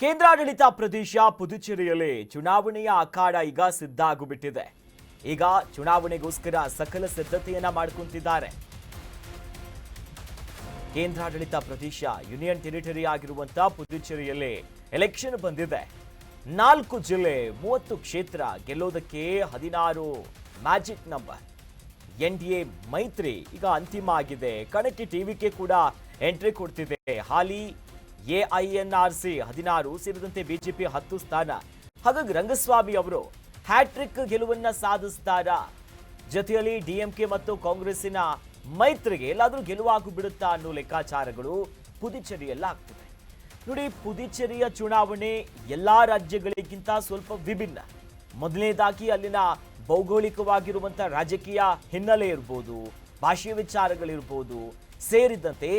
ಕೇಂದ್ರಾಡಳಿತ ಪ್ರದೇಶ ಪುದುಚೇರಿಯಲ್ಲಿ ಚುನಾವಣೆಯ ಅಖಾಡ ಈಗ ಸಿದ್ಧ ಆಗಿಬಿಟ್ಟಿದೆ. ಈಗ ಚುನಾವಣೆಗೋಸ್ಕರ ಸಕಲ ಸಿದ್ಧತೆಯನ್ನ ಮಾಡಿಕೊಂಡಿದ್ದಾರೆ. ಕೇಂದ್ರಾಡಳಿತ ಪ್ರದೇಶ ಯೂನಿಯನ್ ಟೆರಿಟರಿ ಆಗಿರುವಂತಹ ಪುದುಚೇರಿಯಲ್ಲಿ ಎಲೆಕ್ಷನ್ ಬಂದಿದೆ. 4 ಜಿಲ್ಲೆ 30 ಕ್ಷೇತ್ರ ಗೆಲ್ಲೋದಕ್ಕೆ 16 ಮ್ಯಾಜಿಕ್ ನಂಬರ್. ಎನ್ಡಿಎ ಮೈತ್ರಿ ಈಗ ಅಂತಿಮ ಆಗಿದೆ. ಕಣಕ್ಕೆ ಟಿವಿಕೆ ಕೂಡ ಎಂಟ್ರಿ ಕೊಡ್ತಿದೆ. ಹಾಲಿ ಎಐಎನ್ಆರ್ಸಿ 16 ಸೇರಿದಂತೆ ಬಿಜೆಪಿ 10 ಸ್ಥಾನ. ಹಾಗಾಗಿ ರಂಗಸ್ವಾಮಿ ಅವರು ಹ್ಯಾಟ್ರಿಕ್ ಗೆಲುವನ್ನ ಸಾಧಿಸ್ತಾರಾ? ಜೊತೆಯಲ್ಲಿ ಡಿಎಂಕೆ ಮತ್ತು ಕಾಂಗ್ರೆಸ್ಸಿನ ಮೈತ್ರಿಗೆ ಎಲ್ಲಾದ್ರೂ ಗೆಲುವಾಗಿ ಬಿಡುತ್ತಾ ಅನ್ನೋ ಲೆಕ್ಕಾಚಾರಗಳು ಪುದುಚೇರಿಯಲ್ಲಿ ಆಗ್ತಿದೆ. ನೋಡಿ, ಪುದುಚೇರಿಯ ಚುನಾವಣೆ ಎಲ್ಲಾ ರಾಜ್ಯಗಳಿಗಿಂತ ಸ್ವಲ್ಪ ವಿಭಿನ್ನ. ಮೊದಲನೇದಾಗಿ ಅಲ್ಲಿನ ಭೌಗೋಳಿಕವಾಗಿರುವಂತಹ ರಾಜಕೀಯ ಹಿನ್ನೆಲೆ ಇರ್ಬೋದು, ಭಾಷೆಯ ವಿಚಾರಗಳಿರ್ಬೋದು, ಸೇರಿದಂತೆ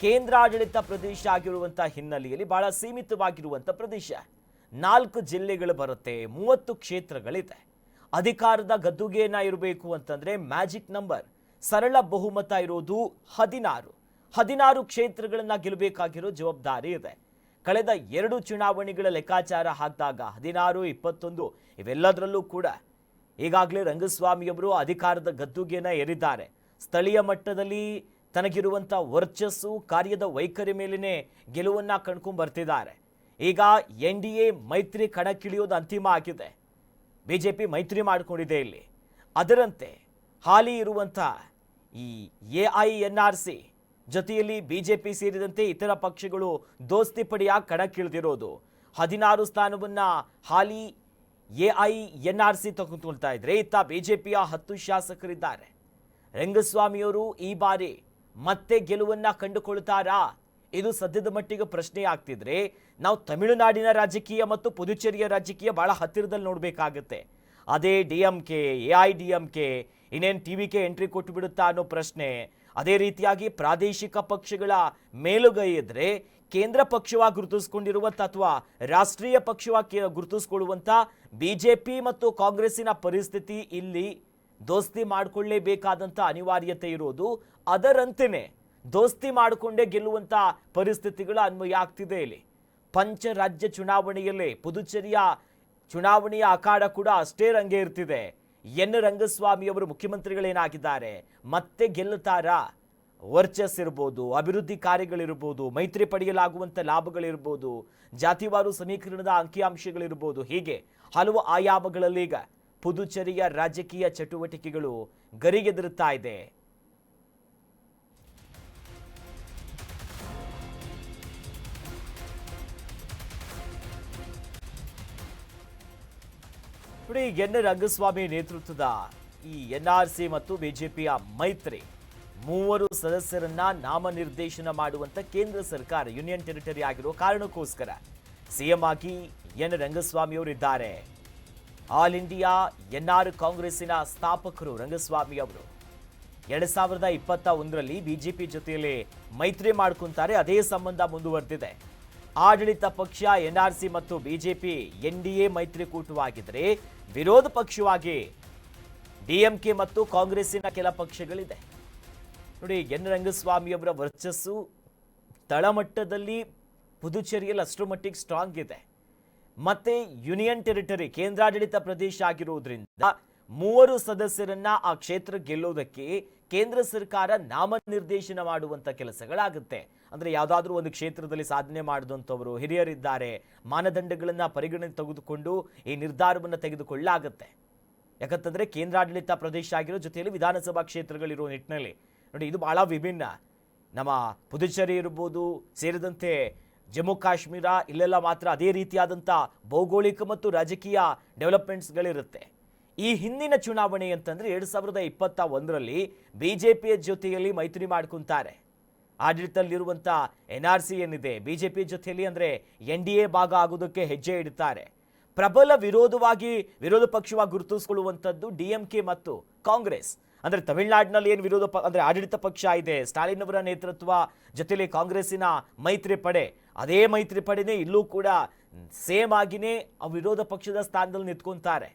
ಕೇಂದ್ರಾಡಳಿತ ಪ್ರದೇಶ ಆಗಿರುವಂತಹ ಹಿನ್ನೆಲೆಯಲ್ಲಿ ಬಹಳ ಸೀಮಿತವಾಗಿರುವಂಥ ಪ್ರದೇಶ. 4 ಜಿಲ್ಲೆಗಳು ಬರುತ್ತೆ, 30 ಕ್ಷೇತ್ರಗಳಿದೆ. ಅಧಿಕಾರದ ಗದ್ದುಗೆಯನ್ನ ಇರಬೇಕು ಅಂತಂದ್ರೆ ಮ್ಯಾಜಿಕ್ ನಂಬರ್, ಸರಳ ಬಹುಮತ ಇರೋದು 16 ಕ್ಷೇತ್ರಗಳನ್ನ ಗೆಲ್ಲಬೇಕಾಗಿರೋ ಜವಾಬ್ದಾರಿ ಇದೆ. ಕಳೆದ 2 ಚುನಾವಣೆಗಳ ಲೆಕ್ಕಾಚಾರ ಹಾಕಿದಾಗ 16, 21 ಇವೆಲ್ಲದರಲ್ಲೂ ಕೂಡ ಈಗಾಗಲೇ ರಂಗಸ್ವಾಮಿಯವರು ಅಧಿಕಾರದ ಗದ್ದುಗೆಯನ್ನ ಏರಿದ್ದಾರೆ. ಸ್ಥಳೀಯ ಮಟ್ಟದಲ್ಲಿ ತನಗಿರುವಂಥ ವರ್ಚಸ್ಸು, ಕಾರ್ಯದ ವೈಖರಿ ಮೇಲೇನೆ ಗೆಲುವನ್ನ ಕಂಡ್ಕೊಂಡು ಬರ್ತಿದ್ದಾರೆ. ಈಗ ಎನ್ಡಿಎ ಮೈತ್ರಿ ಕಣಕ್ಕಿಳಿಯೋದು ಅಂತಿಮ ಆಗಿದೆ. ಬಿಜೆಪಿ ಮೈತ್ರಿ ಮಾಡಿಕೊಂಡಿದೆ ಇಲ್ಲಿ. ಅದರಂತೆ ಹಾಲಿ ಇರುವಂಥ ಈ ಎಐಎನ್ಆರ್ಸಿ ಜೊತೆಯಲ್ಲಿ ಬಿಜೆಪಿ ಸೇರಿದಂತೆ ಇತರ ಪಕ್ಷಗಳು ದೋಸ್ತಿ ಪಡೆಯಾಗಿ ಕಣಕ್ಕಿಳಿದಿರೋದು. 16 ಸ್ಥಾನವನ್ನ ಹಾಲಿ ಎಐಎನ್ಆರ್ಸಿ ತೆಗೆದುಕೊಳ್ತಾ ಇದ್ರೆ, ಇತ್ತ ಬಿಜೆಪಿಯ 10 ಶಾಸಕರಿದ್ದಾರೆ. ರಂಗಸ್ವಾಮಿಯವರು ಈ ಬಾರಿ ಮತ್ತೆ ಗೆಲುವನ್ನ ಕಂಡುಕೊಳ್ತಾರಾ? ಇದು ಸದ್ಯದ ಮಟ್ಟಿಗೆ ಪ್ರಶ್ನೆ ಆಗ್ತಿದ್ರೆ, ನಾವು ತಮಿಳುನಾಡಿನ ರಾಜಕೀಯ ಮತ್ತು ಪುದುಚೇರಿಯ ರಾಜಕೀಯ ಬಹಳ ಹತ್ತಿರದಲ್ಲಿ ನೋಡಬೇಕಾಗುತ್ತೆ. ಅದೇ ಡಿಎಂಕೆ, ಎಐಡಿಎಂಕೆ ಇನ್ನೇನು ಟಿವಿಕೆ ಎಂಟ್ರಿ ಕೊಟ್ಟು ಬಿಡುತ್ತಾ ಅನ್ನೋ ಪ್ರಶ್ನೆ. ಅದೇ ರೀತಿಯಾಗಿ ಪ್ರಾದೇಶಿಕ ಪಕ್ಷಗಳ ಮೇಲುಗೈ ಇದ್ರೆ ಕೇಂದ್ರ ಪಕ್ಷವಾಗಿ ಗುರುತಿಸಿಕೊಂಡಿರುವಂಥ ಅಥವಾ ರಾಷ್ಟ್ರೀಯ ಪಕ್ಷವಾಗಿ ಗುರುತಿಸಿಕೊಳ್ಳುವಂಥ ಬಿಜೆಪಿ ಮತ್ತು ಕಾಂಗ್ರೆಸ್ಸಿನ ಪರಿಸ್ಥಿತಿ ಇಲ್ಲಿ ದೋಸ್ತಿ ಮಾಡಿಕೊಳ್ಳೇಬೇಕಾದಂಥ ಅನಿವಾರ್ಯತೆ ಇರೋದು. ಅದರಂತೆಯೇ ದೋಸ್ತಿ ಮಾಡಿಕೊಂಡೇ ಗೆಲ್ಲುವಂಥ ಪರಿಸ್ಥಿತಿಗಳು ಅನ್ವಯ ಆಗ್ತಿದೆ ಇಲ್ಲಿ. ಪಂಚರಾಜ್ಯ ಚುನಾವಣೆಯಲ್ಲಿ ಪುದುಚೇರಿಯ ಚುನಾವಣೆಯ ಅಖಾಡ ಕೂಡ ಅಷ್ಟೇ ರಂಗೆ ಇರ್ತಿದೆ. ಎನ್ ರಂಗಸ್ವಾಮಿಯವರು ಮುಖ್ಯಮಂತ್ರಿಗಳೇನಾಗಿದ್ದಾರೆ, ಮತ್ತೆ ಗೆಲ್ಲುತ್ತಾರಾ? ವರ್ಚಸ್ ಇರ್ಬೋದು, ಅಭಿವೃದ್ಧಿ ಕಾರ್ಯಗಳಿರ್ಬೋದು, ಮೈತ್ರಿ ಪಡೆಯಲಾಗುವಂಥ ಲಾಭಗಳಿರ್ಬೋದು, ಜಾತಿವಾರು ಸಮೀಕರಣದ ಅಂಕಿಅಂಶಗಳಿರ್ಬೋದು, ಹೀಗೆ ಹಲವು ಆಯಾಮಗಳಲ್ಲಿ ಈಗ ಪುದುಚೇರಿಯ ರಾಜಕೀಯ ಚಟುವಟಿಕೆಗಳು ಗರಿಗೆದರುತ್ತಾ ಇದೆ. ನೋಡಿ, ಎನ್ ರಂಗಸ್ವಾಮಿ ನೇತೃತ್ವದ ಈ ಎನ್ಆರ್ಸಿ ಮತ್ತು ಬಿಜೆಪಿಯ ಮೈತ್ರಿ 3 ಸದಸ್ಯರನ್ನ ನಾಮನಿರ್ದೇಶನ ಮಾಡುವಂತ ಕೇಂದ್ರ ಸರ್ಕಾರ ಯೂನಿಯನ್ ಟೆರಿಟರಿ ಆಗಿರೋ ಕಾರಣಕ್ಕೋಸ್ಕರ ಸಿಎಂ ಆಗಿ ಎನ್ ರಂಗಸ್ವಾಮಿ ಅವರಿದ್ದಾರೆ. ಆಲ್ ಇಂಡಿಯಾ ಎನ್ಆರ್ ಕಾಂಗ್ರೆಸ್ಸಿನ ಸ್ಥಾಪಕರು ರಂಗಸ್ವಾಮಿ ಅವರು 2021ರಲ್ಲಿ ಬಿಜೆಪಿ ಜೊತೆಯಲ್ಲಿ ಮೈತ್ರಿ ಮಾಡ್ಕೊಂತಾರೆ. ಅದೇ ಸಂಬಂಧ ಮುಂದುವರೆದಿದೆ. ಆಡಳಿತ ಪಕ್ಷ ಎನ್ಆರ್ಸಿ ಮತ್ತು ಬಿಜೆಪಿ ಎನ್ಡಿಎ ಮೈತ್ರಿಕೂಟವಾಗಿದ್ದರೆ, ವಿರೋಧ ಪಕ್ಷವಾಗಿ ಡಿಎಂಕೆ ಮತ್ತು ಕಾಂಗ್ರೆಸ್ಸಿನ ಕೆಲ ಪಕ್ಷಗಳಿದೆ. ನೋಡಿ, ಎನ್ ರಂಗಸ್ವಾಮಿ ಅವರ ವರ್ಚಸ್ಸು ತಳಮಟ್ಟದಲ್ಲಿ ಪುದುಚೇರಿಯಲ್ಲಿ ಅಷ್ಟರ ಮಟ್ಟಿಗೆ ಸ್ಟ್ರಾಂಗ್ ಇದೆ. ಮತ್ತೆ ಯೂನಿಯನ್ ಟೆರಿಟರಿ ಕೇಂದ್ರಾಡಳಿತ ಪ್ರದೇಶ ಆಗಿರುವುದರಿಂದ 3 ಸದಸ್ಯರನ್ನ ಆ ಕ್ಷೇತ್ರ ಗೆಲ್ಲೋದಕ್ಕೆ ಕೇಂದ್ರ ಸರ್ಕಾರ ನಾಮನಿರ್ದೇಶನ ಮಾಡುವಂತ ಕೆಲಸಗಳಾಗುತ್ತೆ. ಅಂದ್ರೆ ಯಾವುದಾದ್ರೂ ಒಂದು ಕ್ಷೇತ್ರದಲ್ಲಿ ಸಾಧನೆ ಮಾಡಿದಂಥವರು ಹಿರಿಯರಿದ್ದಾರೆ, ಮಾನದಂಡಗಳನ್ನ ಪರಿಗಣನೆ ತೆಗೆದುಕೊಂಡು ಈ ನಿರ್ಧಾರವನ್ನು ತೆಗೆದುಕೊಳ್ಳಲಾಗುತ್ತೆ. ಯಾಕಂತಂದ್ರೆ ಕೇಂದ್ರಾಡಳಿತ ಪ್ರದೇಶ ಆಗಿರೋ ಜೊತೆಯಲ್ಲಿ ವಿಧಾನಸಭಾ ಕ್ಷೇತ್ರಗಳಿರೋ ನಿಟ್ಟಿನಲ್ಲಿ ನೋಡಿ, ಇದು ಬಹಳ ವಿಭಿನ್ನ. ನಮ್ಮ ಪುದುಚೇರಿ ಇರ್ಬೋದು, ಸೇರಿದಂತೆ ಜಮ್ಮು ಕಾಶ್ಮೀರ, ಇಲ್ಲೆಲ್ಲ ಮಾತ್ರ ಅದೇ ರೀತಿಯಾದಂಥ ಭೌಗೋಳಿಕ ಮತ್ತು ರಾಜಕೀಯ ಡೆವಲಪ್ಮೆಂಟ್ಸ್ಗಳಿರುತ್ತೆ. ಈ ಹಿಂದಿನ ಚುನಾವಣೆ ಅಂತಂದ್ರೆ 2021ರಲ್ಲಿ ಬಿಜೆಪಿಯ ಜೊತೆಯಲ್ಲಿ ಮೈತ್ರಿ ಮಾಡ್ಕೊಂತಾರೆ. ಆಡಳಿತದಲ್ಲಿರುವಂಥ ಎನ್ಆರ್ಸಿ ಏನಿದೆ, ಬಿಜೆಪಿ ಜೊತೆಯಲ್ಲಿ ಅಂದ್ರೆ ಎನ್ಡಿಎ ಭಾಗ ಆಗೋದಕ್ಕೆ ಹೆಜ್ಜೆ ಇಡುತ್ತಾರೆ. ಪ್ರಬಲ ವಿರೋಧ ಪಕ್ಷವಾಗಿ ಗುರುತಿಸಿಕೊಳ್ಳುವಂಥದ್ದು ಡಿಎಂಕೆ ಮತ್ತು ಕಾಂಗ್ರೆಸ್. ಅಂದ್ರೆ ತಮಿಳುನಾಡಿನಲ್ಲಿ ಏನು ಅಂದ್ರೆ ಆಡಳಿತ ಪಕ್ಷ ಇದೆ, ಸ್ಟಾಲಿನ್ ಅವರ ನೇತೃತ್ವ ಜೊತೆಲಿ ಕಾಂಗ್ರೆಸ್ಸಿನ ಮೈತ್ರಿ ಪಡೆ, ಅದೇ ಮೈತ್ರಿ ಪಡೆನೇ ಇಲ್ಲೂ ಕೂಡ ಸೇಮ್ ಆಗಿನೇ ವಿರೋಧ ಪಕ್ಷದ ಸ್ಥಾನದಲ್ಲಿ ನಿಂತ್ಕೊಂತಾರೆ.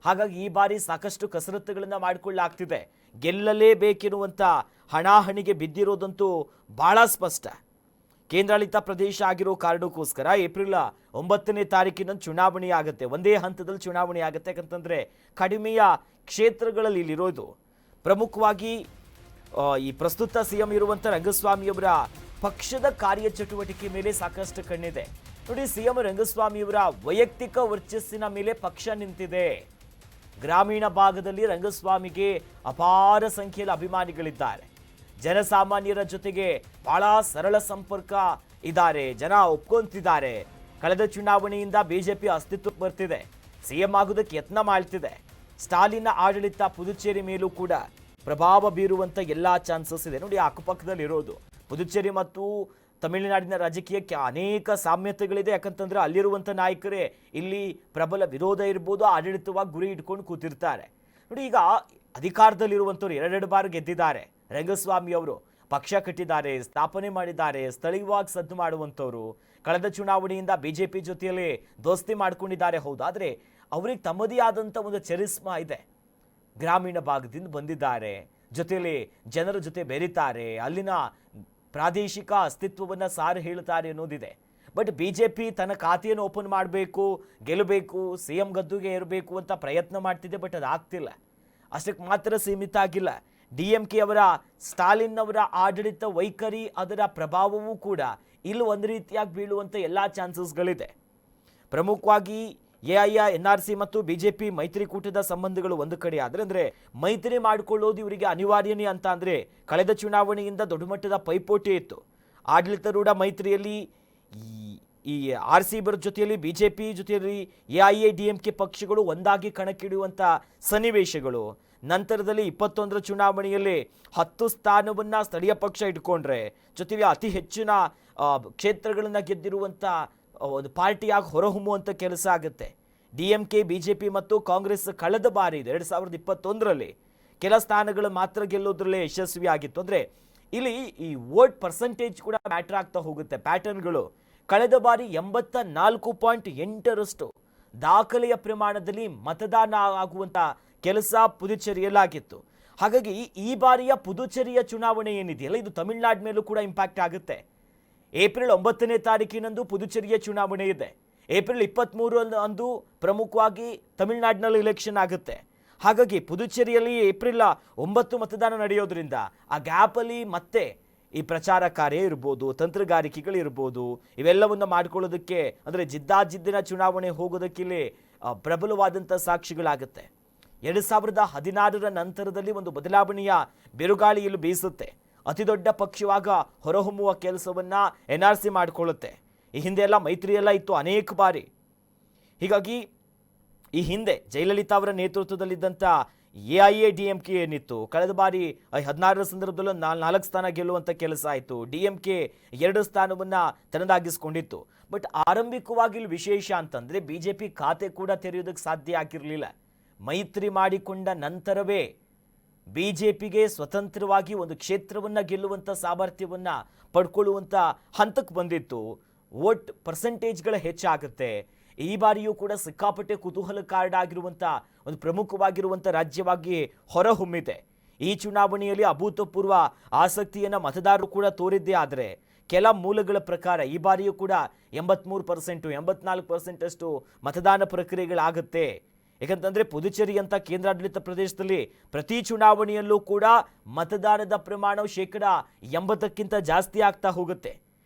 ಹಾಗಾಗಿ ಈ ಬಾರಿ ಸಾಕಷ್ಟು ಕಸರತ್ತುಗಳನ್ನ ಮಾಡಿಕೊಳ್ಳಲಾಗ್ತಿದೆ. ಗೆಲ್ಲಲೇಬೇಕಿರುವಂಥ ಹಣಾಹಣಿಗೆ ಬಿದ್ದಿರೋದಂತೂ ಬಹಳ ಸ್ಪಷ್ಟ. ಕೇಂದ್ರಾಡಳಿತ ಪ್ರದೇಶ ಆಗಿರೋ ಕಾರಣಕ್ಕೋಸ್ಕರ ಏಪ್ರಿಲ್ 9ನೇ ತಾರೀಕಿನಂದು ಚುನಾವಣೆ ಆಗುತ್ತೆ. ಒಂದೇ ಹಂತದಲ್ಲಿ ಚುನಾವಣೆ ಆಗುತ್ತೆ. ಯಾಕಂತಂದರೆ ಕಡಿಮೆಯ ಕ್ಷೇತ್ರಗಳಲ್ಲಿ ಇಲ್ಲಿರೋದು. ಪ್ರಮುಖವಾಗಿ ಈ ಪ್ರಸ್ತುತ ಸಿಎಂ ಇರುವಂಥ ರಂಗಸ್ವಾಮಿಯವರ ಪಕ್ಷದ ಕಾರ್ಯಚಟುವಟಿಕೆ ಮೇಲೆ ಸಾಕಷ್ಟು ಕಣ್ಣಿದೆ. ನೋಡಿ, ಸಿಎಂ ರಂಗಸ್ವಾಮಿಯವರ ವೈಯಕ್ತಿಕ ವರ್ಚಸ್ಸಿನ ಮೇಲೆ ಪಕ್ಷ ನಿಂತಿದೆ. ಗ್ರಾಮೀಣ ಭಾಗದಲ್ಲಿ ರಂಗಸ್ವಾಮಿಗೆ ಅಪಾರ ಸಂಖ್ಯೆಯಲ್ಲಿ ಅಭಿಮಾನಿಗಳಿದ್ದಾರೆ. ಜನಸಾಮಾನ್ಯರ ಜೊತೆಗೆ ಬಹಳ ಸರಳ ಸಂಪರ್ಕ ಇದ್ದಾರೆ. ಜನ ಒಪ್ಕೊಂತಿದ್ದಾರೆ. ಕಳೆದ ಚುನಾವಣೆಯಿಂದ ಬಿಜೆಪಿ ಅಸ್ತಿತ್ವಕ್ಕೆ ಬರ್ತಿದೆ. ಸಿಎಂ ಆಗೋದಕ್ಕೆ ಯತ್ನ ಮಾಡ್ತಿದೆ. ಸ್ಟಾಲಿನ್ ಆಡಳಿತ ಪುದುಚೇರಿ ಮೇಲೂ ಕೂಡ ಪ್ರಭಾವ ಬೀರುವಂಥ ಎಲ್ಲ ಚಾನ್ಸಸ್ ಇದೆ. ನೋಡಿ, ಅಕ್ಕಪಕ್ಕದಲ್ಲಿ ಇರೋದು ಪುದುಚೇರಿ ಮತ್ತು ತಮಿಳುನಾಡಿನ ರಾಜಕೀಯಕ್ಕೆ ಅನೇಕ ಸಾಮ್ಯತೆಗಳಿದೆ. ಯಾಕಂತಂದ್ರೆ ಅಲ್ಲಿರುವಂಥ ನಾಯಕರೇ ಇಲ್ಲಿ ಪ್ರಬಲ ವಿರೋಧ ಇರ್ಬೋದು, ಆಡಳಿತವಾಗಿ ಗುರಿ ಇಟ್ಕೊಂಡು ಕೂತಿರ್ತಾರೆ. ನೋಡಿ, ಈಗ ಅಧಿಕಾರದಲ್ಲಿರುವಂಥವ್ರು 2 ಬಾರಿ ಗೆದ್ದಿದ್ದಾರೆ. ರಂಗಸ್ವಾಮಿ ಅವರು ಪಕ್ಷ ಕಟ್ಟಿದ್ದಾರೆ, ಸ್ಥಾಪನೆ ಮಾಡಿದ್ದಾರೆ, ಸ್ಥಳೀಯವಾಗಿ ಸದ್ದು ಮಾಡುವಂಥವ್ರು. ಕಳೆದ ಚುನಾವಣೆಯಿಂದ ಬಿಜೆಪಿ ಜೊತೆಯಲ್ಲಿ ದೋಸ್ತಿ ಮಾಡ್ಕೊಂಡಿದ್ದಾರೆ, ಹೌದು. ಆದರೆ ಅವ್ರಿಗೆ ತಮ್ಮದೇ ಆದಂಥ ಒಂದು ಚರಿಸ್ಮಾ ಇದೆ. ಗ್ರಾಮೀಣ ಭಾಗದಿಂದ ಬಂದಿದ್ದಾರೆ, ಜೊತೆಯಲ್ಲಿ ಜನರ ಜೊತೆ ಬೆರೀತಾರೆ, ಅಲ್ಲಿನ ಪ್ರಾದೇಶಿಕ ಅಸ್ತಿತ್ವವನ್ನು ಸಾರಿ ಹೇಳ್ತಾರೆ ಅನ್ನೋದಿದೆ. ಬಟ್ ಬಿಜೆಪಿ ತನ್ನ ಖಾತೆಯನ್ನು ಓಪನ್ ಮಾಡಬೇಕು, ಗೆಲ್ಲಬೇಕು, ಸಿಎಂ ಗದ್ದುಗೆ ಏರಬೇಕು ಅಂತ ಪ್ರಯತ್ನ ಮಾಡ್ತಿದೆ. ಬಟ್ ಅದಾಗ್ತಿಲ್ಲ. ಅಷ್ಟಕ್ಕೆ ಮಾತ್ರ ಸೀಮಿತ ಆಗಿಲ್ಲ. DMK ಅವರ ಸ್ಟಾಲಿನ್ ಅವರ ಆಡಳಿತ ವೈಖರಿ, ಅದರ ಪ್ರಭಾವವೂ ಕೂಡ ಇಲ್ಲಿ ಒಂದು ರೀತಿಯಾಗಿ ಬೀಳುವಂಥ ಎಲ್ಲ ಚಾನ್ಸಸ್ಗಳಿದೆ. ಪ್ರಮುಖವಾಗಿ NRC ಮತ್ತು ಬಿಜೆಪಿ ಮೈತ್ರಿಕೂಟದ ಸಂಬಂಧಗಳು ಒಂದು ಕಡೆ ಆದರೆ, ಅಂದರೆ ಮೈತ್ರಿ ಮಾಡಿಕೊಳ್ಳೋದು ಇವರಿಗೆ ಅನಿವಾರ್ಯನೇ ಅಂತ ಅಂದರೆ ಕಳೆದ ಚುನಾವಣೆಯಿಂದ ದೊಡ್ಡ ಮಟ್ಟದ ಪೈಪೋಟಿ ಇತ್ತು. ಆಡಳಿತಾರೂಢ ಮೈತ್ರಿಯಲ್ಲಿ ಈ RCB ಜೊತೆಯಲ್ಲಿ ಬಿಜೆಪಿ ಜೊತೆಯಲ್ಲಿ AIADMK ಪಕ್ಷಗಳು ಒಂದಾಗಿ ಕಣಕ್ಕಿಡುವಂಥ ಸನ್ನಿವೇಶಗಳು. ನಂತರದಲ್ಲಿ 21ರ ಚುನಾವಣೆಯಲ್ಲಿ 10 ಸ್ಥಾನವನ್ನು ಸ್ಥಳೀಯ ಪಕ್ಷ ಇಟ್ಕೊಂಡ್ರೆ, ಜೊತೆಗೆ ಅತಿ ಹೆಚ್ಚಿನ ಕ್ಷೇತ್ರಗಳನ್ನು ಗೆದ್ದಿರುವಂಥ ಒಂದು ಪಾರ್ಟಿಯಾಗಿ ಹೊರಹೊಮ್ಮುವಂಥ ಕೆಲಸ ಆಗುತ್ತೆ. DMK, ಬಿಜೆಪಿ ಮತ್ತು ಕಾಂಗ್ರೆಸ್ ಕಳೆದ ಬಾರಿ 2021ರಲ್ಲಿ ಕೆಲ ಸ್ಥಾನಗಳು ಮಾತ್ರ ಗೆಲ್ಲೋದ್ರಲ್ಲೇ ಯಶಸ್ವಿ ಆಗಿತ್ತು. ಅಂದರೆ ಇಲ್ಲಿ ಈ ವೋಟ್ ಪರ್ಸೆಂಟೇಜ್ ಕೂಡ ಮ್ಯಾಟರ್ ಆಗ್ತಾ ಹೋಗುತ್ತೆ. ಪ್ಯಾಟರ್ನ್ಗಳು ಕಳೆದ ಬಾರಿ 84.8ರಷ್ಟು ದಾಖಲೆಯ ಪ್ರಮಾಣದಲ್ಲಿ ಮತದಾನ ಆಗುವಂಥ ಕೆಲಸ ಪುದುಚೇರಿಯಲ್ಲಾಗಿತ್ತು. ಹಾಗಾಗಿ ಈ ಬಾರಿಯ ಪುದುಚೇರಿಯ ಚುನಾವಣೆ ಏನಿದೆಯಲ್ಲ, ಇದು ತಮಿಳುನಾಡು ಮೇಲೂ ಕೂಡ ಇಂಪ್ಯಾಕ್ಟ್ ಆಗುತ್ತೆ. ಏಪ್ರಿಲ್ 9ನೇ ತಾರೀಕಿನಂದು ಪುದುಚೇರಿಯ ಚುನಾವಣೆ ಇದೆ. ಏಪ್ರಿಲ್ 23 ಪ್ರಮುಖವಾಗಿ ತಮಿಳುನಾಡಿನಲ್ಲಿ ಎಲೆಕ್ಷನ್ ಆಗುತ್ತೆ. ಹಾಗಾಗಿ ಪುದುಚೇರಿಯಲ್ಲಿ ಏಪ್ರಿಲ್ 9 ಮತದಾನ ನಡೆಯೋದ್ರಿಂದ ಆ ಗ್ಯಾಪಲ್ಲಿ ಮತ್ತೆ ಈ ಪ್ರಚಾರ ಕಾರ್ಯ ಇರ್ಬೋದು, ತಂತ್ರಗಾರಿಕೆಗಳಿರ್ಬೋದು, ಇವೆಲ್ಲವನ್ನು ಮಾಡ್ಕೊಳ್ಳೋದಕ್ಕೆ, ಅಂದರೆ ಜಿದ್ದಾಜಿದ್ದಿನ ಚುನಾವಣೆ ಹೋಗೋದಕ್ಕೆ ಇಲ್ಲಿ ಪ್ರಬಲವಾದಂಥ ಸಾಕ್ಷಿಗಳಾಗುತ್ತೆ. 2016ರ ನಂತರದಲ್ಲಿ ಒಂದು ಬದಲಾವಣೆಯ ಬಿರುಗಾಳಿ ಇಲ್ಲಿ ಬೀಸುತ್ತೆ. ಅತಿ ದೊಡ್ಡ ಪಕ್ಷವಾಗ ಹೊರಹೊಮ್ಮುವ ಕೆಲಸವನ್ನು NRC ಮಾಡಿಕೊಳ್ಳುತ್ತೆ. ಈ ಹಿಂದೆ ಎಲ್ಲ ಮೈತ್ರಿಯೆಲ್ಲ ಇತ್ತು ಅನೇಕ ಬಾರಿ. ಹೀಗಾಗಿ ಈ ಹಿಂದೆ ಜಯಲಲಿತಾ ಅವರ ನೇತೃತ್ವದಲ್ಲಿದ್ದಂಥ AIADMK ಏನಿತ್ತು, ಕಳೆದ ಬಾರಿ 16ರ ಸಂದರ್ಭದಲ್ಲೂ 4 ಸ್ಥಾನ ಗೆಲ್ಲುವಂಥ ಕೆಲಸ ಆಯಿತು. DMK 2 ಸ್ಥಾನವನ್ನು ತನ್ನದಾಗಿಸ್ಕೊಂಡಿತ್ತು. ಬಟ್ ಆರಂಭಿಕವಾಗಿ ಇಲ್ಲಿ ವಿಶೇಷ ಅಂತಂದರೆ ಬಿಜೆಪಿ ಖಾತೆ ಕೂಡ ತೆರೆಯೋದಕ್ಕೆ ಸಾಧ್ಯ ಆಗಿರಲಿಲ್ಲ. ಮೈತ್ರಿ ಮಾಡಿಕೊಂಡ ನಂತರವೇ ಬಿಜೆಪಿಗೆ ಸ್ವತಂತ್ರವಾಗಿ ಒಂದು ಕ್ಷೇತ್ರವನ್ನು ಗೆಲ್ಲುವಂಥ ಸಾಮರ್ಥ್ಯವನ್ನು ಪಡ್ಕೊಳ್ಳುವಂಥ ಹಂತಕ್ಕೆ ಬಂದಿತ್ತು. ವೋಟ್ ಪರ್ಸೆಂಟೇಜ್ಗಳ ಹೆಚ್ಚಾಗುತ್ತೆ. ಈ ಬಾರಿಯೂ ಕೂಡ ಸಿಕ್ಕಾಪಟ್ಟೆ ಕುತೂಹಲಕಾರಿಯಾಗಿರುವಂಥ ಒಂದು ಪ್ರಮುಖವಾಗಿರುವಂಥ ರಾಜ್ಯವಾಗಿ ಹೊರಹೊಮ್ಮಿದೆ. ಈ ಚುನಾವಣೆಯಲ್ಲಿ ಅಭೂತಪೂರ್ವ ಆಸಕ್ತಿಯನ್ನು ಮತದಾರರು ಕೂಡ ತೋರಿದ್ದೇ ಆದರೆ, ಕೆಲ ಮೂಲಗಳ ಪ್ರಕಾರ ಈ ಬಾರಿಯೂ ಕೂಡ 83%, 84% ಅಷ್ಟು ಮತದಾನ ಪ್ರಕ್ರಿಯೆಗಳಾಗುತ್ತೆ. ಯಾಕಂತಂದರೆ ಪುದುಚೇರಿ ಅಂತ ಕೇಂದ್ರಾಡಳಿತ ಪ್ರದೇಶದಲ್ಲಿ ಪ್ರತಿ ಚುನಾವಣೆಯಲ್ಲೂ ಕೂಡ ಮತದಾನದ ಪ್ರಮಾಣವು 80%ಕ್ಕಿಂತ ಜಾಸ್ತಿ ಆಗ್ತಾ ಹೋಗುತ್ತೆ.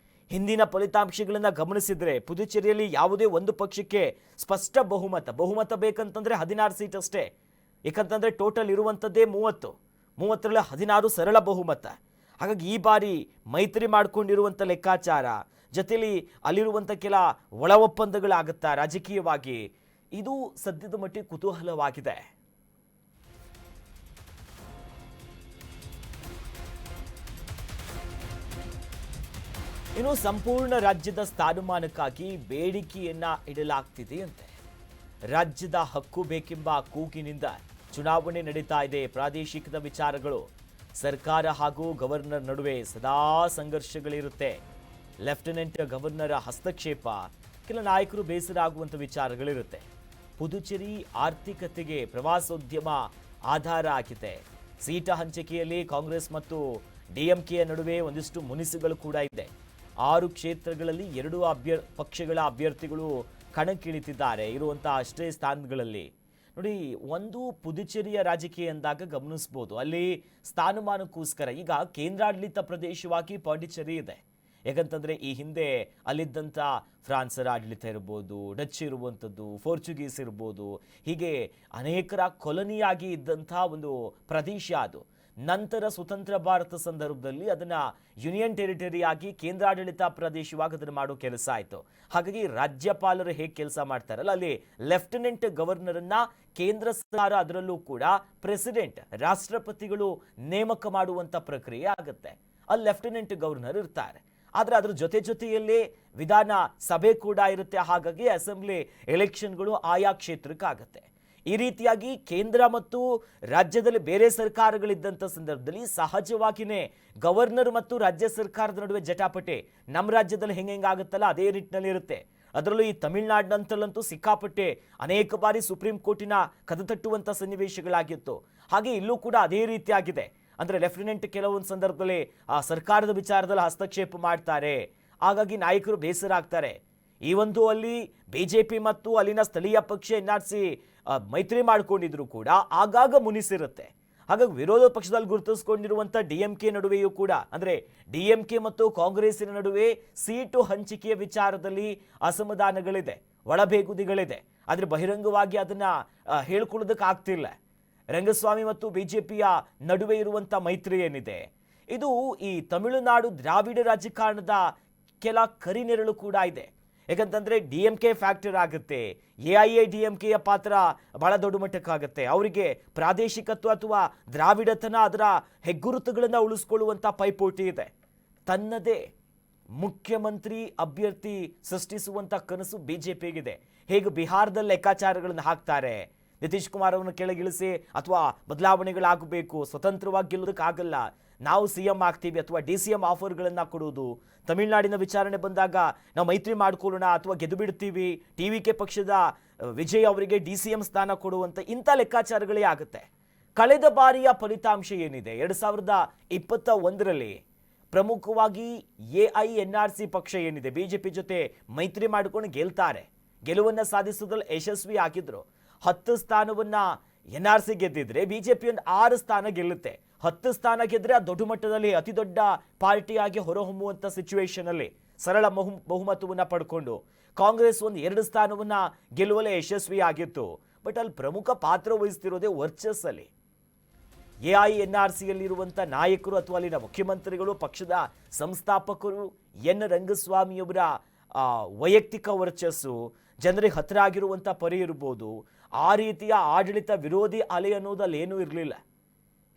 ಹಿಂದಿನ ಫಲಿತಾಂಶಗಳನ್ನು ಗಮನಿಸಿದರೆ ಪುದುಚೇರಿಯಲ್ಲಿ ಯಾವುದೇ ಒಂದು ಪಕ್ಷಕ್ಕೆ ಸ್ಪಷ್ಟ ಬಹುಮತ ಬೇಕಂತಂದರೆ 16 ಸೀಟ್ ಅಷ್ಟೇ. ಯಾಕಂತಂದರೆ ಟೋಟಲ್ ಇರುವಂಥದ್ದೇ 30ರಲ್ಲಿ 16 ಸರಳ ಬಹುಮತ. ಹಾಗಾಗಿ ಈ ಬಾರಿ ಮೈತ್ರಿ ಮಾಡಿಕೊಂಡಿರುವಂಥ ಲೆಕ್ಕಾಚಾರ ಜೊತೆಯಲ್ಲಿ ಅಲ್ಲಿರುವಂಥ ಕೆಲ ಒಳ ಒಪ್ಪಂದಗಳಾಗುತ್ತಾ ರಾಜಕೀಯವಾಗಿ, ಇದು ಸದ್ಯದ ಮಟ್ಟಿಗೆ ಕುತೂಹಲವಾಗಿದೆ. ಇನ್ನು ಸಂಪೂರ್ಣ ರಾಜ್ಯದ ಸ್ಥಾನಮಾನಕ್ಕಾಗಿ ಬೇಡಿಕೆಯನ್ನ ಇಡಲಾಗ್ತಿದೆಯಂತೆ. ರಾಜ್ಯದ ಹಕ್ಕು ಬೇಕೆಂಬ ಕೂಗಿನಿಂದ ಚುನಾವಣೆ ನಡೀತಾ ಇದೆ. ಪ್ರಾದೇಶಿಕದ ವಿಚಾರಗಳು ಸರ್ಕಾರ ಹಾಗೂ ಗವರ್ನರ್ ನಡುವೆ ಸದಾ ಸಂಘರ್ಷಗಳಿರುತ್ತೆ. ಲೆಫ್ಟಿನೆಂಟ್ ಗವರ್ನರ್ ಹಸ್ತಕ್ಷೇಪ, ಕೆಲ ನಾಯಕರು ಬೇಸರ ಆಗುವಂಥ ವಿಚಾರಗಳಿರುತ್ತೆ. ಪುದುಚೇರಿ ಆರ್ಥಿಕತೆಗೆ ಪ್ರವಾಸೋದ್ಯಮ ಆಧಾರ ಆಗಿದೆ. ಸೀಟ ಹಂಚಿಕೆಯಲ್ಲಿ ಕಾಂಗ್ರೆಸ್ ಮತ್ತು DMK ನಡುವೆ ಒಂದಿಷ್ಟು ಮುನಿಸುಗಳು ಕೂಡ ಇದೆ. 6 ಕ್ಷೇತ್ರಗಳಲ್ಲಿ 2 ಪಕ್ಷಗಳ ಅಭ್ಯರ್ಥಿಗಳು ಕಣಕ್ಕಿಳಿತಿದ್ದಾರೆ ಇರುವಂತಹ ಅಷ್ಟೇ ಸ್ಥಾನಗಳಲ್ಲಿ. ನೋಡಿ, ಒಂದು ಪುದುಚೇರಿಯ ರಾಜಕೀಯ ಎಂದಾಗ ಗಮನಿಸ್ಬೋದು, ಅಲ್ಲಿ ಸ್ಥಾನಮಾನಕ್ಕೋಸ್ಕರ ಈಗ ಕೇಂದ್ರಾಡಳಿತ ಪ್ರದೇಶವಾಗಿ ಪಾಂಡಿಚೇರಿ ಇದೆ. ಯಾಕಂತಂದ್ರೆ ಈ ಹಿಂದೆ ಅಲ್ಲಿದ್ದಂಥ ಫ್ರಾನ್ಸರ ಆಡಳಿತ ಇರ್ಬೋದು, ಡಚ್ ಇರುವಂಥದ್ದು, ಪೋರ್ಚುಗೀಸ್ ಇರ್ಬೋದು, ಹೀಗೆ ಅನೇಕರ ಕೊಲನಿಯಾಗಿ ಇದ್ದಂಥ ಒಂದು ಪ್ರದೇಶ ಅದು. ನಂತರ ಸ್ವತಂತ್ರ ಭಾರತ ಸಂದರ್ಭದಲ್ಲಿ ಅದನ್ನ ಯೂನಿಯನ್ ಟೆರಿಟರಿ ಆಗಿ ಕೇಂದ್ರಾಡಳಿತ ಪ್ರದೇಶವಾಗಿ ಅದನ್ನು ಮಾಡೋ ಕೆಲಸ ಆಯಿತು. ಹಾಗಾಗಿ ರಾಜ್ಯಪಾಲರು ಹೇಗೆ ಕೆಲಸ ಮಾಡ್ತಾರಲ್ಲ, ಅಲ್ಲಿ ಲೆಫ್ಟಿನೆಂಟ್ ಗವರ್ನರನ್ನ ಕೇಂದ್ರ ಸರ್ಕಾರ, ಅದರಲ್ಲೂ ಕೂಡ ಪ್ರೆಸಿಡೆಂಟ್ ರಾಷ್ಟ್ರಪತಿಗಳು ನೇಮಕ ಮಾಡುವಂತ ಪ್ರಕ್ರಿಯೆ ಆಗುತ್ತೆ. ಅಲ್ಲಿ ಲೆಫ್ಟಿನೆಂಟ್ ಗವರ್ನರ್ ಇರ್ತಾರೆ. ಆದರೆ ಅದರ ಜೊತೆಯಲ್ಲೇ ವಿಧಾನ ಸಭೆ ಕೂಡ ಇರುತ್ತೆ. ಹಾಗಾಗಿ ಅಸೆಂಬ್ಲಿ ಎಲೆಕ್ಷನ್ಗಳು ಆಯಾ ಕ್ಷೇತ್ರಕ್ಕಾಗತ್ತೆ. ಈ ರೀತಿಯಾಗಿ ಕೇಂದ್ರ ಮತ್ತು ರಾಜ್ಯದಲ್ಲಿ ಬೇರೆ ಸರ್ಕಾರಗಳಿದ್ದಂಥ ಸಂದರ್ಭದಲ್ಲಿ ಸಹಜವಾಗಿಯೇ ಗವರ್ನರ್ ಮತ್ತು ರಾಜ್ಯ ಸರ್ಕಾರದ ನಡುವೆ ಜಟಾಪಟೆ ನಮ್ಮ ರಾಜ್ಯದಲ್ಲಿ ಹೆಂಗಾಗುತ್ತಲ್ಲ ಅದೇ ನಿಟ್ಟಿನಲ್ಲಿ ಇರುತ್ತೆ. ಅದರಲ್ಲೂ ಈ ತಮಿಳುನಾಡಿನಂತಲ್ಲಂತೂ ಸಿಕ್ಕಾಪಟ್ಟೆ ಅನೇಕ ಬಾರಿ ಸುಪ್ರೀಂ ಕೋರ್ಟಿನ ಕದ ತಟ್ಟುವಂಥ ಸನ್ನಿವೇಶಗಳಾಗಿತ್ತು. ಹಾಗೆ ಇಲ್ಲೂ ಕೂಡ ಅದೇ ರೀತಿಯಾಗಿದೆ. ಅಂದರೆ ಲೆಫ್ಟಿನೆಂಟ್ ಕೆಲವೊಂದು ಸಂದರ್ಭದಲ್ಲಿ ಆ ಸರ್ಕಾರದ ವಿಚಾರದಲ್ಲಿ ಹಸ್ತಕ್ಷೇಪ ಮಾಡ್ತಾರೆ. ಹಾಗಾಗಿ ನಾಯಕರು ಬೇಸರ ಆಗ್ತಾರೆ. ಈ ಒಂದು ಅಲ್ಲಿ ಬಿಜೆಪಿ ಮತ್ತು ಅಲ್ಲಿನ ಸ್ಥಳೀಯ ಪಕ್ಷ NRC ಮೈತ್ರಿ ಮಾಡಿಕೊಂಡಿದ್ರು ಕೂಡ ಆಗಾಗ ಮುನಿಸಿರುತ್ತೆ. ಹಾಗಾಗಿ ವಿರೋಧ ಪಕ್ಷದಲ್ಲಿ ಗುರುತಿಸಿಕೊಂಡಿರುವಂಥ DMK ನಡುವೆಯೂ ಕೂಡ, ಅಂದರೆ DMK ಮತ್ತು ಕಾಂಗ್ರೆಸ್ಸಿನ ನಡುವೆ ಸೀಟು ಹಂಚಿಕೆಯ ವಿಚಾರದಲ್ಲಿ ಅಸಮಾಧಾನಗಳಿದೆ, ಒಳಬೇಗುದಿಗಳಿದೆ. ಆದರೆ ಬಹಿರಂಗವಾಗಿ ಅದನ್ನ ಹೇಳ್ಕೊಳ್ಳೋದಕ್ಕೆ ಆಗ್ತಿಲ್ಲ. ರಂಗಸ್ವಾಮಿ ಮತ್ತು ಬಿಜೆಪಿಯ ನಡುವೆ ಇರುವಂಥ ಮೈತ್ರಿ ಏನಿದೆ, ಇದು ಈ ತಮಿಳುನಾಡು ದ್ರಾವಿಡ ರಾಜಕಾರಣದ ಕೆಲ ಕರಿನೆರಳು ಕೂಡ ಇದೆ. ಯಾಕಂತಂದ್ರೆ DMK ಫ್ಯಾಕ್ಟರ್ ಆಗುತ್ತೆ, AIADMKಯ ಪಾತ್ರ ಬಹಳ ದೊಡ್ಡ ಮಟ್ಟಕ್ಕಾಗುತ್ತೆ. ಅವರಿಗೆ ಪ್ರಾದೇಶಿಕತ್ವ ಅಥವಾ ದ್ರಾವಿಡತನ, ಅದರ ಹೆಗ್ಗುರುತುಗಳನ್ನು ಉಳಿಸ್ಕೊಳ್ಳುವಂಥ ಪೈಪೋಟಿ ಇದೆ. ತನ್ನದೇ ಮುಖ್ಯಮಂತ್ರಿ ಅಭ್ಯರ್ಥಿ ಸೃಷ್ಟಿಸುವಂಥ ಕನಸು ಬಿಜೆಪಿಗಿದೆ. ಹೇಗೆ ಬಿಹಾರದಲ್ಲಿ ಲೆಕ್ಕಾಚಾರಗಳನ್ನು ಹಾಕ್ತಾರೆ, ನಿತೀಶ್ ಕುಮಾರ್ ಅವರನ್ನು ಕೆಳಗಿಳಿಸಿ ಅಥವಾ ಬದಲಾವಣೆಗಳಾಗಬೇಕು, ಸ್ವತಂತ್ರವಾಗಿ ಗೆಲ್ಲೋದಕ್ಕಾಗಲ್ಲ, ನಾವು CM ಆಗ್ತೀವಿ ಅಥವಾ DCM ಆಫರ್ಗಳನ್ನು ಕೊಡುವುದು. ತಮಿಳುನಾಡಿನ ವಿಚಾರಣೆ ಬಂದಾಗ ನಾವು ಮೈತ್ರಿ ಮಾಡ್ಕೊಳ್ಳೋಣ ಅಥವಾ ಗೆದ್ದು ಬಿಡ್ತೀವಿ, TVK ಪಕ್ಷದ ವಿಜಯ್ ಅವರಿಗೆ DCM ಸ್ಥಾನ ಕೊಡುವಂಥ ಇಂಥ ಲೆಕ್ಕಾಚಾರಗಳೇ ಆಗುತ್ತೆ. ಕಳೆದ ಬಾರಿಯ ಫಲಿತಾಂಶ ಏನಿದೆ, 2021ರಲ್ಲಿ ಪ್ರಮುಖವಾಗಿ AINRC ಪಕ್ಷ ಏನಿದೆ, BJP ಜೊತೆ ಮೈತ್ರಿ ಮಾಡಿಕೊಂಡು ಗೆಲ್ತಾರೆ, ಗೆಲುವನ್ನು ಸಾಧಿಸೋದ್ರಲ್ಲಿ ಯಶಸ್ವಿ ಆಗಿದ್ರು. 10 ಸ್ಥಾನವನ್ನ NRC ಗೆದ್ದಿದ್ರೆ ಬಿಜೆಪಿ ಒಂದು 6 ಸ್ಥಾನ ಗೆಲ್ಲುತ್ತೆ. 10 ಸ್ಥಾನ ಗೆದ್ರೆ ಆ ದೊಡ್ಡ ಮಟ್ಟದಲ್ಲಿ ಅತಿ ದೊಡ್ಡ ಪಾರ್ಟಿಯಾಗಿ ಹೊರಹೊಮ್ಮುವಂತ ಸಿಚುವೇಶನ್ ಅಲ್ಲಿ ಸರಳ ಬಹುಮತವನ್ನ ಪಡ್ಕೊಂಡು ಕಾಂಗ್ರೆಸ್ ಒಂದು 2 ಸ್ಥಾನವನ್ನ ಗೆಲ್ಲುವಲ್ಲಿ ಯಶಸ್ವಿ ಆಗಿತ್ತು. ಬಟ್ ಅಲ್ಲಿ ಪ್ರಮುಖ ಪಾತ್ರ ವಹಿಸ್ತಿರೋದೇ ವರ್ಚಸ್ಸಲ್ಲಿ. AINRC ಯಲ್ಲಿರುವಂಥ ನಾಯಕರು ಅಥವಾ ಅಲ್ಲಿನ ಮುಖ್ಯಮಂತ್ರಿಗಳು, ಪಕ್ಷದ ಸಂಸ್ಥಾಪಕರು N ರಂಗಸ್ವಾಮಿಯವರ ವೈಯಕ್ತಿಕ ವರ್ಚಸ್ಸು, ಜನರಿಗೆ ಹತ್ತಿರ ಆಗಿರುವಂಥ ಪರಿ ಇರ್ಬೋದು. ಆ ರೀತಿಯ ಆಡಳಿತ ವಿರೋಧಿ ಅಲೆ ಅನ್ನೋದಲ್ಲಿ ಏನೂ ಇರಲಿಲ್ಲ.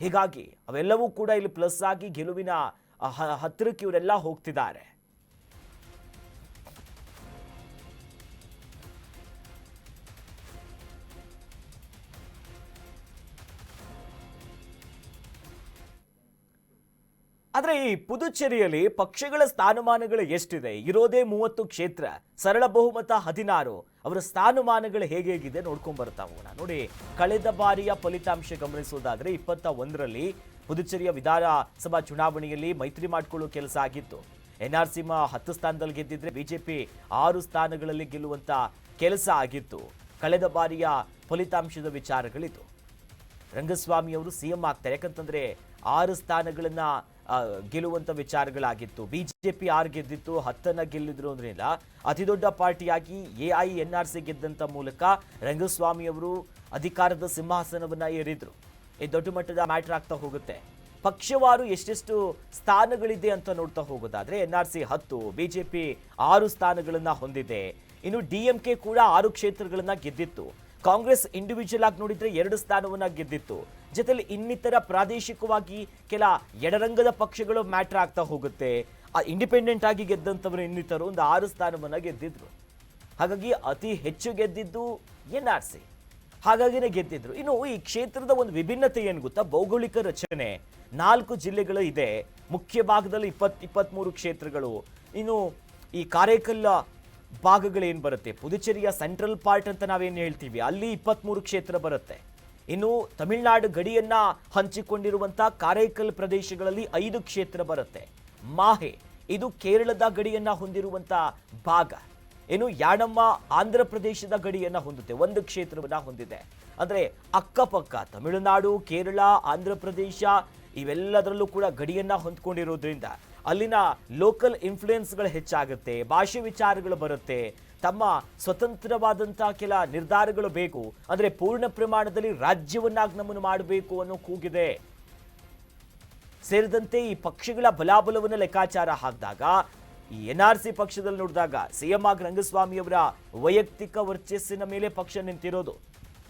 ಹೀಗಾಗಿ ಅವೆಲ್ಲವೂ ಕೂಡ ಇಲ್ಲಿ ಪ್ಲಸ್ ಆಗಿ ಗೆಲುವಿನ ಹತ್ತಿರಕ್ಕೆ ಇವರೆಲ್ಲ ಹೋಗ್ತಿದ್ದಾರೆ. ಆದರೆ ಈ ಪುದುಚೇರಿಯಲ್ಲಿ ಪಕ್ಷಗಳ ಸ್ಥಾನಮಾನಗಳು ಎಷ್ಟಿದೆ? ಇರೋದೇ 30 ಕ್ಷೇತ್ರ, ಸರಳ ಬಹುಮತ 16. ಅವರ ಸ್ಥಾನಮಾನಗಳು ಹೇಗಿದೆ ನೋಡ್ಕೊಂಡ್ ಬರ್ತಾ ಹೋಗೋಣ. ನೋಡಿ, ಕಳೆದ ಬಾರಿಯ ಫಲಿತಾಂಶ ಗಮನಿಸೋದಾದ್ರೆ 21ರಲ್ಲಿ ಪುದುಚೇರಿಯ ವಿಧಾನಸಭಾ ಚುನಾವಣೆಯಲ್ಲಿ ಮೈತ್ರಿ ಮಾಡಿಕೊಳ್ಳೋ ಕೆಲಸ ಆಗಿತ್ತು. NRC 10 ಸ್ಥಾನದಲ್ಲಿ ಗೆದ್ದಿದ್ರೆ ಬಿಜೆಪಿ 6 ಸ್ಥಾನಗಳಲ್ಲಿ ಗೆಲ್ಲುವಂತ ಕೆಲಸ ಆಗಿತ್ತು. ಕಳೆದ ಬಾರಿಯ ಫಲಿತಾಂಶದ ವಿಚಾರಗಳಿದು. ರಂಗಸ್ವಾಮಿ ಅವರು CM ಆಗ್ತಾರೆ, ಯಾಕಂತಂದ್ರೆ 6 ಸ್ಥಾನಗಳನ್ನ ಗೆಲ್ಲುವಂತ ವಿಚಾರಗಳಾಗಿತ್ತು. ಬಿಜೆಪಿ 6 ಗೆದ್ದಿತ್ತು, 10 ಗೆಲ್ಲಿದ್ರು ಅಂದ್ರಿಂದ ಅತಿ ದೊಡ್ಡ ಪಾರ್ಟಿಯಾಗಿ AINRC ಗೆದ್ದಂತ ಮೂಲಕ ರಂಗಸ್ವಾಮಿ ಅವರು ಅಧಿಕಾರದ ಸಿಂಹಾಸನವನ್ನ ಏರಿದ್ರು. ಈ ದೊಡ್ಡ ಮಟ್ಟದ ಮ್ಯಾಟರ್ ಆಗ್ತಾ ಹೋಗುತ್ತೆ. ಪಕ್ಷವಾರು ಎಷ್ಟೆಷ್ಟು ಸ್ಥಾನಗಳಿದೆ ಅಂತ ನೋಡ್ತಾ ಹೋಗೋದಾದ್ರೆ NRC 10, ಬಿಜೆಪಿ 6 ಸ್ಥಾನಗಳನ್ನ ಹೊಂದಿದೆ. ಇನ್ನು DMK ಕೂಡ 6 ಕ್ಷೇತ್ರಗಳನ್ನ ಗೆದ್ದಿತ್ತು. ಕಾಂಗ್ರೆಸ್ ಇಂಡಿವಿಜುವಲ್ ಆಗಿ ನೋಡಿದ್ರೆ 2 ಸ್ಥಾನವನ್ನ ಗೆದ್ದಿತ್ತು. ಜೊತೆಲಿ ಇನ್ನಿತರ ಪ್ರಾದೇಶಿಕವಾಗಿ ಕೆಲ ಎಡರಂಗದ ಪಕ್ಷಗಳು ಮ್ಯಾಟರ್ ಆಗ್ತಾ ಹೋಗುತ್ತೆ. ಇಂಡಿಪೆಂಡೆಂಟ್ ಆಗಿ ಗೆದ್ದಂಥವರು ಇನ್ನಿತರು ಒಂದು 6 ಸ್ಥಾನವನ್ನ ಗೆದ್ದಿದ್ರು. ಹಾಗಾಗಿ ಅತಿ ಹೆಚ್ಚು ಗೆದ್ದಿದ್ದು NRC, ಹಾಗಾಗಿನೇ ಗೆದ್ದಿದ್ರು. ಇನ್ನು ಈ ಕ್ಷೇತ್ರದ ಒಂದು ವಿಭಿನ್ನತೆ ಏನು ಗೊತ್ತಾ? ಭೌಗೋಳಿಕ ರಚನೆ 4 ಜಿಲ್ಲೆಗಳು ಇದೆ. ಮುಖ್ಯ ಭಾಗದಲ್ಲಿ 23 ಕ್ಷೇತ್ರಗಳು. ಇನ್ನು ಈ ಕಾರೈಕಲ್ ಭಾಗಗಳೇನು ಬರುತ್ತೆ, ಪುದುಚೇರಿಯ ಸೆಂಟ್ರಲ್ ಪಾರ್ಟ್ ಅಂತ ನಾವೇನು ಹೇಳ್ತೀವಿ, ಅಲ್ಲಿ 23 ಕ್ಷೇತ್ರ ಬರುತ್ತೆ. ಇನ್ನು ತಮಿಳುನಾಡು ಗಡಿಯನ್ನ ಹಂಚಿಕೊಂಡಿರುವಂಥ ಕಾರೈಕಲ್ ಪ್ರದೇಶಗಳಲ್ಲಿ 5 ಕ್ಷೇತ್ರ ಬರುತ್ತೆ. ಮಾಹೆ ಇದು ಕೇರಳದ ಗಡಿಯನ್ನ ಹೊಂದಿರುವಂತ ಭಾಗ. ಏನು ಯಾಣಮ್ಮ ಆಂಧ್ರ ಪ್ರದೇಶದ ಗಡಿಯನ್ನ ಹೊಂದುತ್ತೆ, ಒಂದು ಕ್ಷೇತ್ರವನ್ನ ಹೊಂದಿದೆ. ಅಂದ್ರೆ ಅಕ್ಕಪಕ್ಕ ತಮಿಳುನಾಡು, ಕೇರಳ, ಆಂಧ್ರ ಪ್ರದೇಶ ಇವೆಲ್ಲದರಲ್ಲೂ ಕೂಡ ಗಡಿಯನ್ನ ಹೊಂದ್ಕೊಂಡಿರೋದ್ರಿಂದ ಅಲ್ಲಿನ ಲೋಕಲ್ ಇನ್ಫ್ಲೂಯೆನ್ಸ್ಗಳು ಹೆಚ್ಚಾಗುತ್ತೆ, ಭಾಷೆ ವಿಚಾರಗಳು ಬರುತ್ತೆ, ತಮ್ಮ ಸ್ವತಂತ್ರವಾದಂಥ ಕೆಲ ನಿರ್ಧಾರಗಳು ಬೇಕು, ಅಂದ್ರೆ ಪೂರ್ಣ ಪ್ರಮಾಣದಲ್ಲಿ ರಾಜ್ಯವನ್ನಾಗಿ ನಮ್ಮನ್ನು ಮಾಡಬೇಕು ಅನ್ನೋ ಕೂಗಿದೆ. ಸೇರಿದಂತೆ ಈ ಪಕ್ಷಗಳ ಬಲಾಬಲವನ್ನು ಲೆಕ್ಕಾಚಾರ ಹಾಕಿದಾಗ ಈ NRC ಪಕ್ಷದಲ್ಲಿ ನೋಡಿದಾಗ ಸಿಎಂ ಆಗಿ ರಂಗಸ್ವಾಮಿ ಅವರ ವೈಯಕ್ತಿಕ ವರ್ಚಸ್ಸಿನ ಮೇಲೆ ಪಕ್ಷ ನಿಂತಿರೋದು.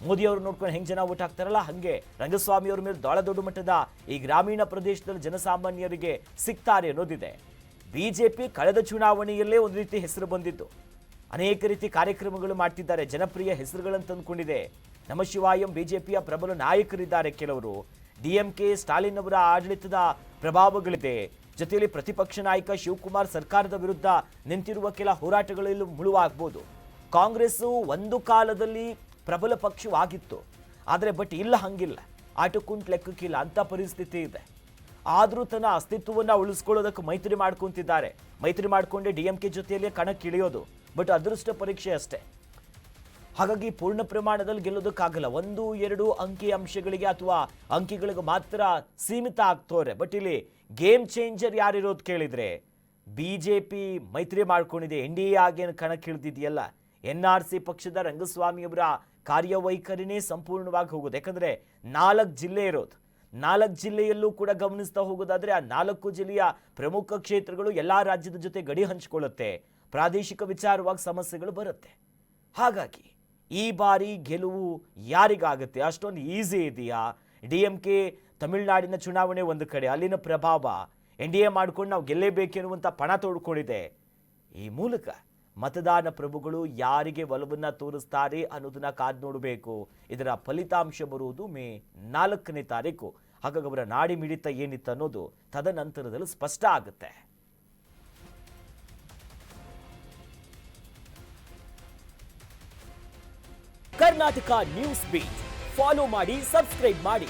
ಮೋದಿ ಅವರು ನೋಡ್ಕೊಂಡು ಹೆಂಗ್ ಜನ ಓಟ್ ಹಾಕ್ತಾರಲ್ಲ ಹಂಗೆ ರಂಗಸ್ವಾಮಿ ಅವರ ಮೇಲೆ ದೊಡ್ಡ ಮಟ್ಟದ ಈ ಗ್ರಾಮೀಣ ಪ್ರದೇಶದಲ್ಲಿ ಜನಸಾಮಾನ್ಯರಿಗೆ ಸಿಗ್ತಾರೆ ಅನ್ನೋದಿದೆ. ಬಿಜೆಪಿ ಕಳೆದ ಚುನಾವಣೆಯಲ್ಲೇ ಒಂದು ರೀತಿ ಹೆಸರು ಬಂದಿತ್ತು, ಅನೇಕ ರೀತಿ ಕಾರ್ಯಕ್ರಮಗಳು ಮಾಡ್ತಿದ್ದಾರೆ, ಜನಪ್ರಿಯ ಹೆಸರುಗಳನ್ನು ತಂದುಕೊಂಡಿದೆ. ನಮಃಶಿವಾಯಂ ಬಿಜೆಪಿಯ ಪ್ರಬಲ ನಾಯಕರಿದ್ದಾರೆ ಕೆಲವರು. DMK ಸ್ಟಾಲಿನ್ ಅವರ ಆಡಳಿತದ ಪ್ರಭಾವಗಳಿದೆ. ಜೊತೆಯಲ್ಲಿ ಪ್ರತಿಪಕ್ಷ ನಾಯಕ ಶಿವಕುಮಾರ್ ಸರ್ಕಾರದ ವಿರುದ್ಧ ನಿಂತಿರುವ ಕೆಲ ಹೋರಾಟಗಳಲ್ಲೂ ಮುಳುವಾಗಬಹುದು. ಕಾಂಗ್ರೆಸ್ ಒಂದು ಕಾಲದಲ್ಲಿ ಪ್ರಬಲ ಪಕ್ಷವಾಗಿತ್ತು, ಆದರೆ ಇಲ್ಲ ಹಂಗಿಲ್ಲ, ಆಟಕ್ಕುಂಟು ಲೆಕ್ಕಕ್ಕಿಲ್ಲ ಅಂತ ಪರಿಸ್ಥಿತಿ ಇದೆ. ಆದರೂ ತನ್ನ ಅಸ್ತಿತ್ವವನ್ನು ಉಳಿಸ್ಕೊಳ್ಳೋದಕ್ಕೆ ಮೈತ್ರಿ ಮಾಡ್ಕೊಂತಿದ್ದಾರೆ. ಮೈತ್ರಿ ಮಾಡಿಕೊಂಡೆ DMK ಜೊತೆಯಲ್ಲೇ ಕಣಕ್ಕಿಳಿಯೋದು, ಅದೃಷ್ಟ ಪರೀಕ್ಷೆ ಅಷ್ಟೇ. ಹಾಗಾಗಿ ಪೂರ್ಣ ಪ್ರಮಾಣದಲ್ಲಿ ಗೆಲ್ಲೋದಕ್ಕಾಗಲ್ಲ. 1-2 ಅಂಕಿ ಅಂಶಗಳಿಗೆ ಅಥವಾ ಅಂಕಿಗಳಿಗೆ ಮಾತ್ರ ಸೀಮಿತ ಆಗ್ತವ್ರೆ. ಇಲ್ಲಿ ಗೇಮ್ ಚೇಂಜರ್ ಯಾರಿರೋದು ಕೇಳಿದ್ರೆ ಬಿಜೆಪಿ ಮೈತ್ರಿ ಮಾಡ್ಕೊಂಡಿದೆ, NDA ಆಗೇನು ಕಣಕ್ಕಿಳಿದಿದೆಯಲ್ಲ, NRC ಪಕ್ಷದ ರಂಗಸ್ವಾಮಿಯವರ ಕಾರ್ಯವೈಖರಿನೇ ಸಂಪೂರ್ಣವಾಗಿ ಹೋಗೋದು. ಯಾಕಂದ್ರೆ 4 ಜಿಲ್ಲೆ ಇರೋದು, 4 ಜಿಲ್ಲೆಯಲ್ಲೂ ಕೂಡ ಗಮನಿಸ್ತಾ ಹೋಗೋದಾದ್ರೆ ಆ 4 ಜಿಲ್ಲೆಯ ಪ್ರಮುಖ ಕ್ಷೇತ್ರಗಳು ಎಲ್ಲಾ ರಾಜ್ಯದ ಜೊತೆ ಗಡಿ ಹಂಚಿಕೊಳ್ಳುತ್ತೆ, ಪ್ರಾದೇಶಿಕ ವಿಚಾರವಾಗಿ ಸಮಸ್ಯೆಗಳು ಬರುತ್ತೆ. ಹಾಗಾಗಿ ಈ ಬಾರಿ ಗೆಲುವು ಯಾರಿಗಾಗುತ್ತೆ? ಅಷ್ಟೊಂದು ಈಸಿ ಇದೆಯಾ? DMK ತಮಿಳುನಾಡಿನ ಚುನಾವಣೆ ಒಂದು ಕಡೆ, ಅಲ್ಲಿನ ಪ್ರಭಾವ, NDA ಮಾಡ್ಕೊಂಡು ನಾವು ಗೆಲ್ಲೇಬೇಕೆನ್ನುವಂಥ ಪಣ ತೋಡ್ಕೊಂಡಿದೆ. ಈ ಮೂಲಕ ಮತದಾನ ಪ್ರಭುಗಳು ಯಾರಿಗೆ ಒಲವನ್ನ ತೋರಿಸ್ತಾರೆ ಅನ್ನೋದನ್ನ ಕಾದು ನೋಡಬೇಕು. ಇದರ ಫಲಿತಾಂಶ ಬರುವುದು ಮೇ 4ನೇ ತಾರೀಕು. ಹಾಗಾಗಿ ಅವರ ನಾಡಿ ಮಿಡಿತ ಏನಿತ್ತು ಅನ್ನೋದು ತದನಂತರದಲ್ಲಿ ಸ್ಪಷ್ಟ ಆಗುತ್ತೆ. ಕರ್ನಾಟಕ ನ್ಯೂಸ್ ಬೀಟ್ ಫಾಲೋ ಮಾಡಿ, ಸಬ್ಸ್ಕ್ರೈಬ್ ಮಾಡಿ.